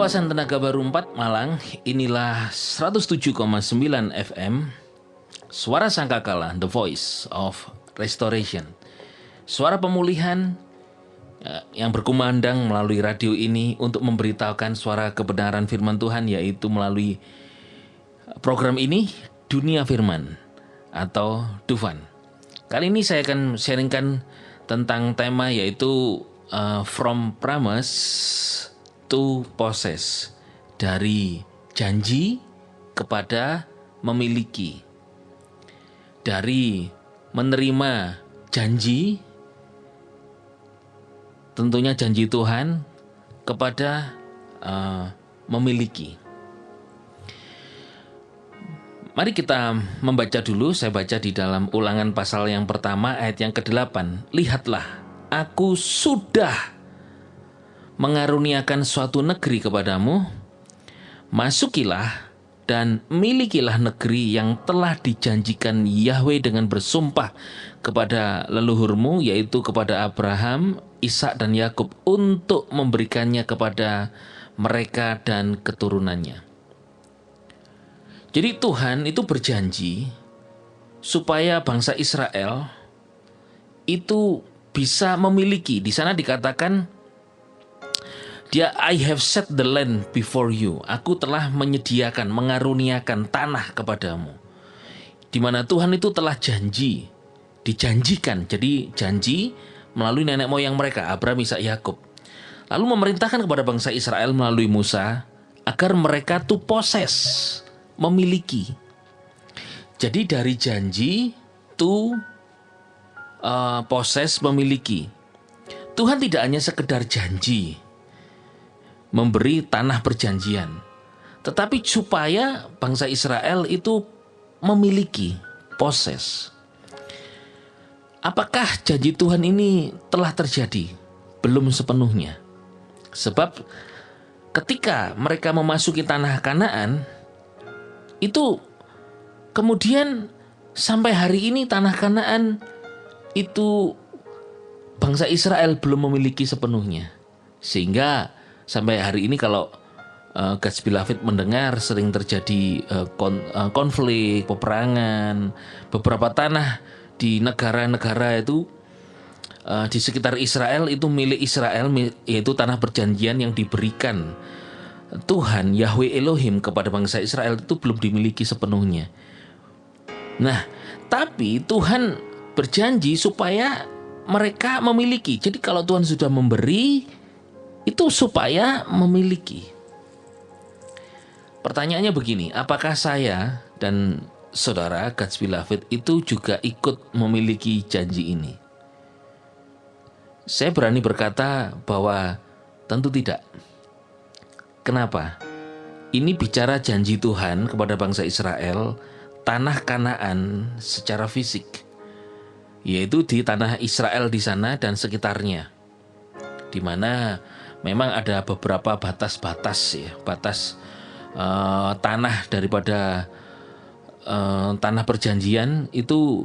kawasan Tenaga Baru 4 Malang, inilah 107,9 FM, Suara Sangkakala, The Voice of Restoration. Suara pemulihan yang berkumandang melalui radio ini untuk memberitahukan suara kebenaran firman Tuhan, yaitu melalui program ini, Dunia Firman atau Dufan. Kali ini saya akan sharingkan tentang tema yaitu From Promise to Possess, dari janji kepada memiliki, dari menerima janji, tentunya janji Tuhan, kepada memiliki. Mari kita membaca dulu. Saya baca di dalam Ulangan pasal yang pertama ayat yang ke-8. Lihatlah, aku sudah mengaruniakan suatu negeri kepadamu, masukilah dan milikilah negeri yang telah dijanjikan Yahweh dengan bersumpah kepada leluhurmu, yaitu kepada Abraham, Ishak dan Yakub, untuk memberikannya kepada mereka dan keturunannya. Jadi Tuhan itu berjanji supaya bangsa Israel itu bisa memiliki. Di sana dikatakan, I have set the land before you. Aku telah menyediakan, mengaruniakan tanah kepadamu. Di mana Tuhan itu telah dijanjikan. Jadi janji melalui nenek moyang mereka, Abraham, Ishak, Yakub. Lalu memerintahkan kepada bangsa Israel melalui Musa agar mereka to possess, memiliki. Jadi dari janji to possess, memiliki. Tuhan tidak hanya sekedar janji memberi tanah perjanjian, tetapi supaya bangsa Israel itu memiliki, possess. Apakah janji Tuhan ini telah terjadi? Belum sepenuhnya. Sebab ketika mereka memasuki tanah Kanaan, itu kemudian sampai hari ini tanah Kanaan itu bangsa Israel belum memiliki sepenuhnya. Sehingga sampai hari ini kalau God's Beloved mendengar sering terjadi konflik, peperangan, beberapa tanah di negara-negara itu di sekitar Israel itu milik Israel, yaitu tanah perjanjian yang diberikan Tuhan Yahweh Elohim kepada bangsa Israel itu belum dimiliki sepenuhnya. Nah, tapi Tuhan berjanji supaya mereka memiliki. Jadi kalau Tuhan sudah memberi, itu supaya memiliki. Pertanyaannya begini, apakah saya dan saudara God's Beloved itu juga ikut memiliki janji ini? Saya berani berkata bahwa tentu tidak. Kenapa? Ini bicara janji Tuhan kepada bangsa Israel, tanah Kanaan secara fisik, yaitu di tanah Israel di sana dan sekitarnya, di mana memang ada beberapa batas-batas ya, batas tanah daripada tanah perjanjian itu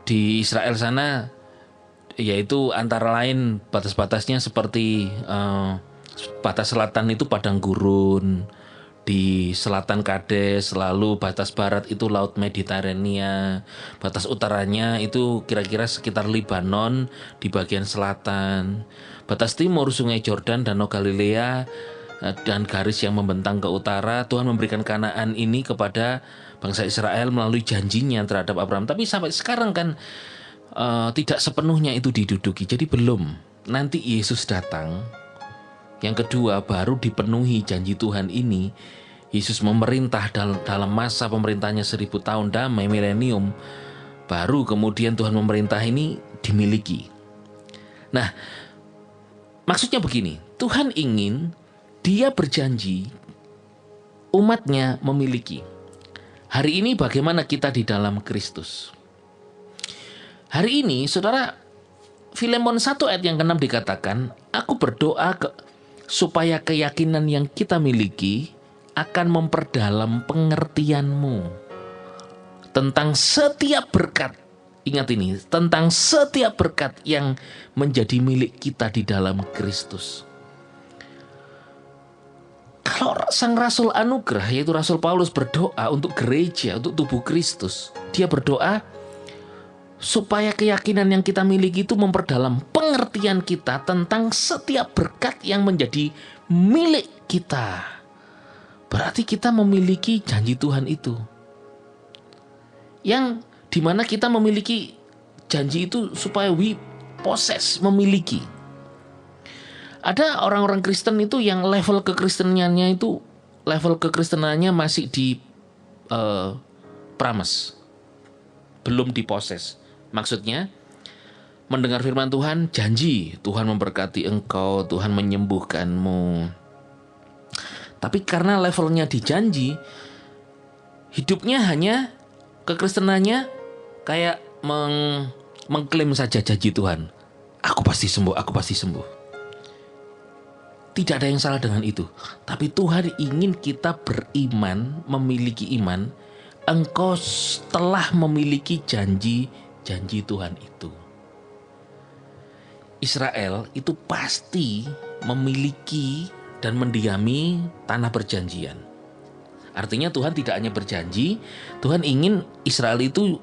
di Israel sana, yaitu antara lain batas-batasnya seperti batas selatan itu padang gurun, di selatan Kades, lalu batas barat itu Laut Mediterania, batas utaranya itu kira-kira sekitar Libanon di bagian selatan, batas timur Sungai Yordan, Danau Galilea, dan garis yang membentang ke utara. Tuhan memberikan Kanaan ini kepada bangsa Israel melalui janjinya terhadap Abraham. Tapi sampai sekarang kan tidak sepenuhnya itu diduduki. Jadi belum. Nanti Yesus datang, yang kedua baru dipenuhi janji Tuhan ini. Yesus memerintah dalam masa pemerintahnya 1000 tahun damai milenium, baru kemudian Tuhan memerintah ini dimiliki. Nah, maksudnya begini, Tuhan ingin, Dia berjanji umatnya memiliki. Hari ini bagaimana kita di dalam Kristus? Hari ini saudara, Filemon 1 ayat yang ke-6 dikatakan, aku berdoa supaya keyakinan yang kita miliki akan memperdalam pengertianmu tentang setiap berkat. Ingat ini, tentang setiap berkat yang menjadi milik kita di dalam Kristus. Kalau sang Rasul anugerah, yaitu Rasul Paulus, berdoa untuk gereja, untuk tubuh Kristus, dia berdoa supaya keyakinan yang kita miliki itu memperdalam pengertian kita tentang setiap berkat yang menjadi milik kita. Berarti kita memiliki janji Tuhan itu, yang dimana kita memiliki janji itu supaya we possess, memiliki. Ada orang-orang Kristen itu yang level kekristenannya masih di prames, belum diposes. Maksudnya mendengar firman Tuhan, janji Tuhan memberkati engkau, Tuhan menyembuhkanmu. Tapi karena levelnya dijanji, hidupnya hanya kekristenannya kayak mengklaim saja janji Tuhan. Aku pasti sembuh, aku pasti sembuh. Tidak ada yang salah dengan itu. Tapi Tuhan ingin kita beriman, memiliki iman. Engkau telah memiliki janji Tuhan itu. Israel itu pasti memiliki dan mendiami tanah perjanjian. Artinya Tuhan tidak hanya berjanji, Tuhan ingin Israel itu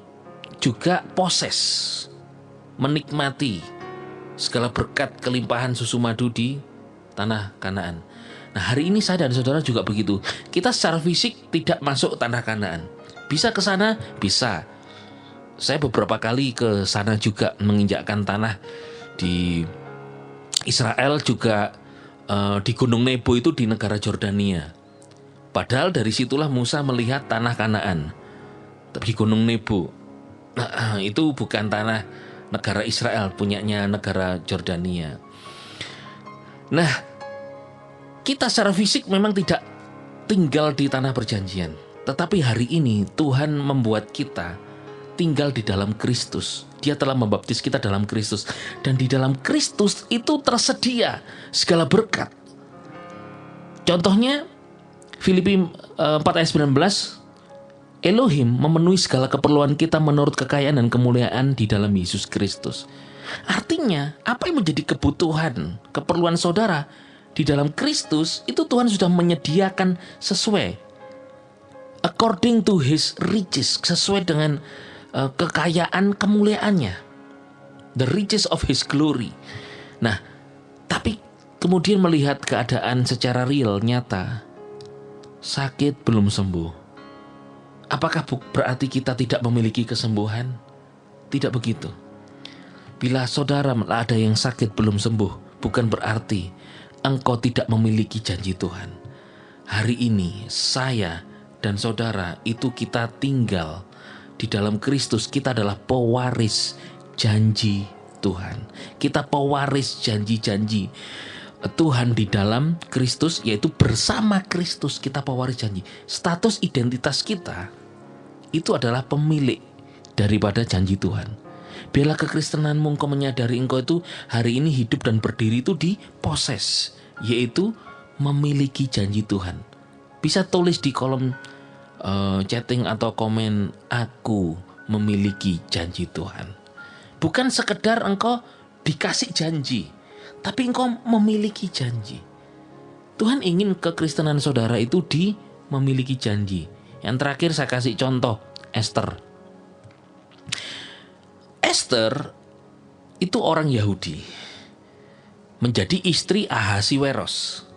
juga poses, menikmati segala berkat kelimpahan susu madu di tanah Kanaan. Nah, hari ini saya dan saudara juga begitu. Kita secara fisik tidak masuk tanah Kanaan. Bisa ke sana? Bisa. Saya beberapa kali ke sana juga menginjakkan tanah di Israel, juga di Gunung Nebo itu di negara Jordania. Padahal dari situlah Musa melihat tanah Kanaan. Tapi di Gunung Nebo. Nah, itu bukan tanah negara Israel, punyanya negara Jordania. Nah, kita secara fisik memang tidak tinggal di tanah perjanjian. Tetapi hari ini Tuhan membuat kita tinggal di dalam Kristus. Dia telah membaptis kita dalam Kristus. Dan di dalam Kristus itu tersedia segala berkat. Contohnya Filipi 4 ayat 19, Elohim memenuhi segala keperluan kita menurut kekayaan dan kemuliaan di dalam Yesus Kristus. Artinya, apa yang menjadi kebutuhan, keperluan saudara di dalam Kristus, itu Tuhan sudah menyediakan sesuai according to His riches, sesuai dengan kekayaan kemuliaannya, the riches of His glory. Nah, tapi kemudian melihat keadaan secara real, nyata, sakit belum sembuh. Apakah berarti kita tidak memiliki kesembuhan? Tidak begitu. Bila saudara ada yang sakit belum sembuh, bukan berarti engkau tidak memiliki janji Tuhan. Hari ini saya dan saudara itu kita tinggal di dalam Kristus. Kita adalah pewaris janji Tuhan. Kita pewaris janji-janji Tuhan di dalam Kristus, yaitu bersama Kristus kita pewaris janji. Status identitas kita itu adalah pemilik daripada janji Tuhan. Biarlah kekristenanmu engkau menyadari engkau itu hari ini hidup dan berdiri itu diposes, yaitu memiliki janji Tuhan. Bisa tulis di kolom chatting atau komen, aku memiliki janji Tuhan. Bukan sekedar engkau dikasih janji, tapi engkau memiliki janji. Tuhan ingin kekristenan saudara itu memiliki janji. Yang terakhir saya kasih contoh, Esther. Esther itu orang Yahudi, menjadi istri Ahasiweros.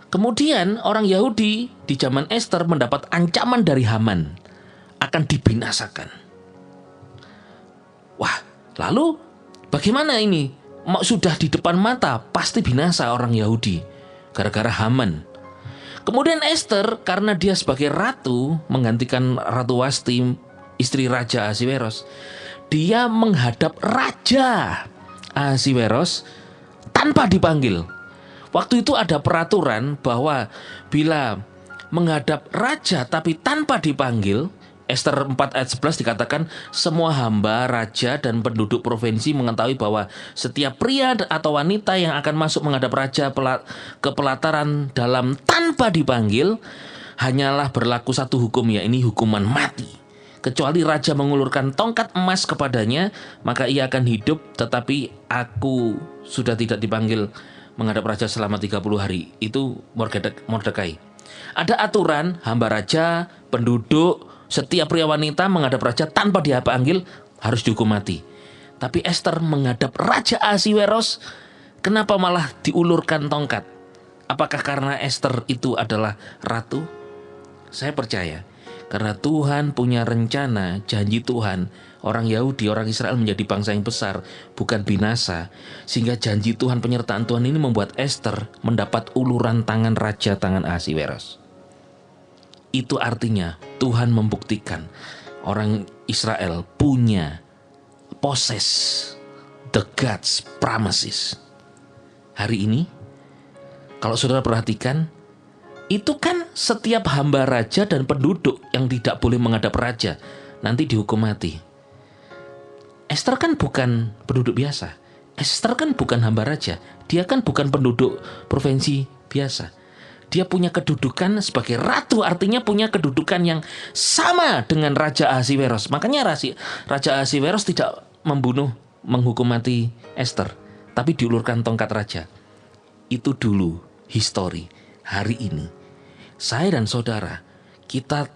Kemudian orang Yahudi di zaman Esther mendapat ancaman dari Haman akan dibinasakan. Wah, lalu bagaimana ini? Sudah di depan mata, pasti binasa orang Yahudi gara-gara Haman. Kemudian Esther, karena dia sebagai ratu menggantikan Ratu Wasti, istri Raja Ahasiweros, dia menghadap Raja Ahasiweros tanpa dipanggil. Waktu itu ada peraturan bahwa bila menghadap raja tapi tanpa dipanggil, Esther 4 ayat 11 dikatakan, semua hamba, raja, dan penduduk provinsi mengetahui bahwa setiap pria atau wanita yang akan masuk menghadap raja ke pelataran dalam tanpa dipanggil, hanyalah berlaku satu hukum, yaitu hukuman mati. Kecuali raja mengulurkan tongkat emas kepadanya, maka ia akan hidup. Tetapi aku sudah tidak dipanggil menghadap raja selama 30 hari. Itu Mordekai. Ada aturan hamba raja, penduduk, setiap pria wanita menghadap raja tanpa dipanggil harus dihukum mati. Tapi Ester menghadap Raja Ahasiweros, kenapa malah diulurkan tongkat? Apakah karena Ester itu adalah ratu? Saya percaya karena Tuhan punya rencana, janji Tuhan, orang Yahudi, orang Israel menjadi bangsa yang besar, bukan binasa. Sehingga janji Tuhan, penyertaan Tuhan ini membuat Ester mendapat uluran tangan Raja tangan Ahasiweros. Itu artinya Tuhan membuktikan orang Israel punya possess the God's promises. Hari ini, kalau saudara perhatikan, itu kan setiap hamba raja dan penduduk yang tidak boleh menghadap raja nanti dihukum mati. Ester kan bukan penduduk biasa. Ester kan bukan hamba raja. Dia kan bukan penduduk provinsi biasa. Dia punya kedudukan sebagai ratu, artinya punya kedudukan yang sama dengan Raja Ahasiweros. Makanya Raja Ahasiweros tidak menghukum mati Ester, tapi diulurkan tongkat raja. Itu dulu histori. Hari ini saya dan saudara, kita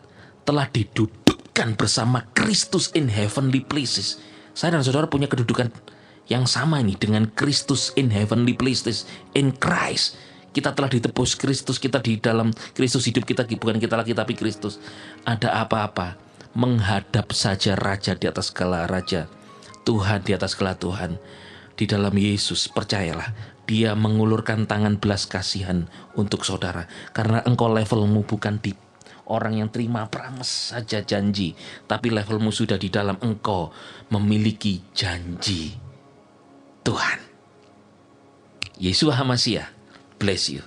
telah didudukkan bersama Kristus in heavenly places. Saya dan saudara punya kedudukan yang sama ini dengan Kristus in heavenly places, in Christ. Kita telah ditebus Kristus, kita di dalam Kristus hidup kita, bukan kita lagi tapi Kristus. Ada apa-apa, menghadap saja raja di atas segala raja, Tuhan di atas segala Tuhan. Di dalam Yesus, percayalah, Dia mengulurkan tangan belas kasihan untuk saudara. Karena engkau levelmu bukan di orang yang terima promise saja janji, tapi levelmu sudah di dalam engkau memiliki janji Tuhan. Yesus HaMasiah, bless you.